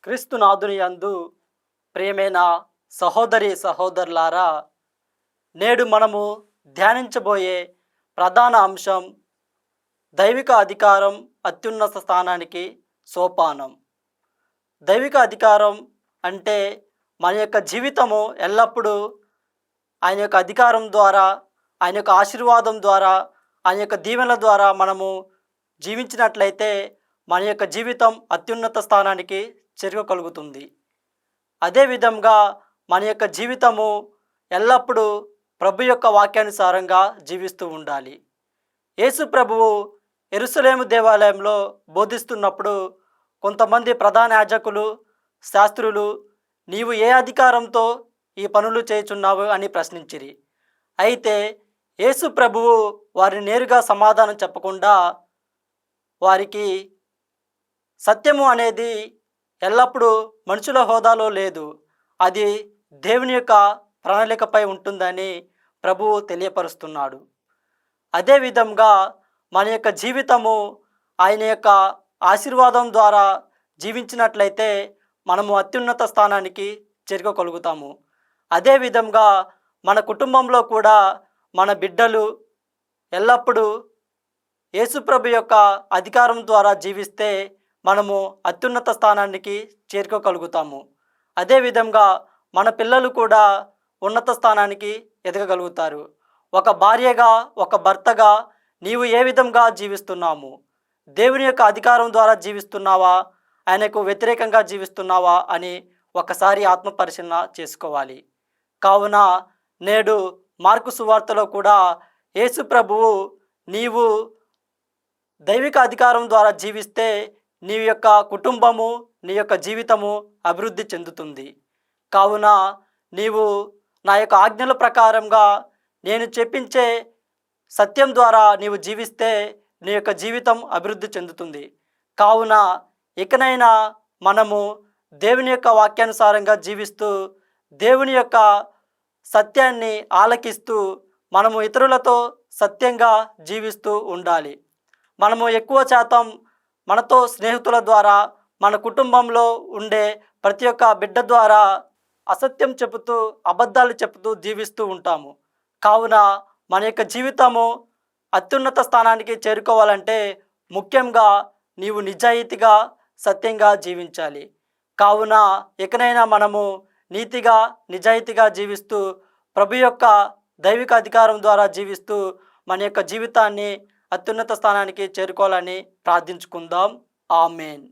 క్రీస్తునాథుని యందు ప్రియమైన సహోదరి సహోదరులారా, నేడు మనము ధ్యానించబోయే ప్రధాన అంశం దైవిక అధికారం అత్యున్నత స్థానానికి సోపానం. దైవిక అధికారం అంటే మన యొక్క జీవితము ఎల్లప్పుడూ ఆయన యొక్క అధికారం ద్వారా, ఆయన యొక్క ఆశీర్వాదం ద్వారా, ఆయన యొక్క దీవెనల ద్వారా మనము జీవించినట్లయితే మన యొక్క జీవితం అత్యున్నత స్థానానికి చేరుకోగలుగుతుంది. అదేవిధంగా మన యొక్క జీవితము ఎల్లప్పుడూ ప్రభు యొక్క వాక్యానుసారంగా జీవిస్తూ ఉండాలి. యేసు ప్రభువు యెరూషలేము దేవాలయంలో బోధిస్తున్నప్పుడు కొంతమంది ప్రధాన యాజకులు, శాస్త్రులు, నీవు ఏ అధికారంతో ఈ పనులు చేయుచున్నావు అని ప్రశ్నించిరి. అయితే యేసు ప్రభువు వారిని నేరుగా సమాధానం చెప్పకుండా వారికి సత్యము అనేది ఎల్లప్పుడూ మనుషుల హోదాలో లేదు, అది దేవుని యొక్క ప్రణాళికపై ఉంటుందని ప్రభువు తెలియపరుస్తున్నాడు. అదేవిధంగా మన యొక్క జీవితము ఆయన యొక్క ఆశీర్వాదం ద్వారా జీవించినట్లయితే మనము అత్యున్నత స్థానానికి చేరుకోగలుగుతాము. అదేవిధంగా మన కుటుంబంలో కూడా మన బిడ్డలు ఎల్లప్పుడూ యేసుప్రభు యొక్క అధికారం ద్వారా జీవిస్తే మనము అత్యున్నత స్థానానికి చేరుకోగలుగుతాము. అదేవిధంగా మన పిల్లలు కూడా ఉన్నత స్థానానికి ఎదగగలుగుతారు. ఒక భార్యగా, ఒక భర్తగా నీవు ఏ విధంగా జీవిస్తున్నాము? దేవుని యొక్క అధికారం ద్వారా జీవిస్తున్నావా, ఆయనకు వ్యతిరేకంగా జీవిస్తున్నావా అని ఒకసారి ఆత్మపరిశీలన చేసుకోవాలి. కావున నేడు మార్కు సువార్తలో కూడా యేసు ప్రభువు నీవు దైవిక అధికారం ద్వారా జీవిస్తే నీ యొక్క కుటుంబము, నీ యొక్క జీవితము అభివృద్ధి చెందుతుంది. కావున నీవు నా యొక్క ఆజ్ఞల ప్రకారంగా నేను చెప్పించే సత్యం ద్వారా నీవు జీవిస్తే నీ యొక్క జీవితం అభివృద్ధి చెందుతుంది. కావున ఇకనైనా మనము దేవుని యొక్క వాక్యానుసారంగా జీవిస్తూ, దేవుని యొక్క సత్యాన్ని ఆలకిస్తూ, మనము ఇతరులతో సత్యంగా జీవిస్తూ ఉండాలి. మనము ఎక్కువ శాతం మనతో స్నేహితుల ద్వారా, మన కుటుంబంలో ఉండే ప్రతి ఒక్క బిడ్డ ద్వారా అసత్యం చెబుతూ, అబద్ధాలు చెబుతూ జీవిస్తూ ఉంటాము. కావున మన యొక్క జీవితము అత్యున్నత స్థానానికి చేరుకోవాలంటే ముఖ్యంగా నీవు నిజాయితీగా, సత్యంగా జీవించాలి. కావున ఇకనైనా మనము నీతిగా, నిజాయితీగా జీవిస్తూ, ప్రభు యొక్క దైవిక అధికారం ద్వారా జీవిస్తూ మన యొక్క జీవితాన్ని అత్యున్నత స్థానానికి చేరుకోవాలని ప్రార్థించుకుందాం. ఆమేన్.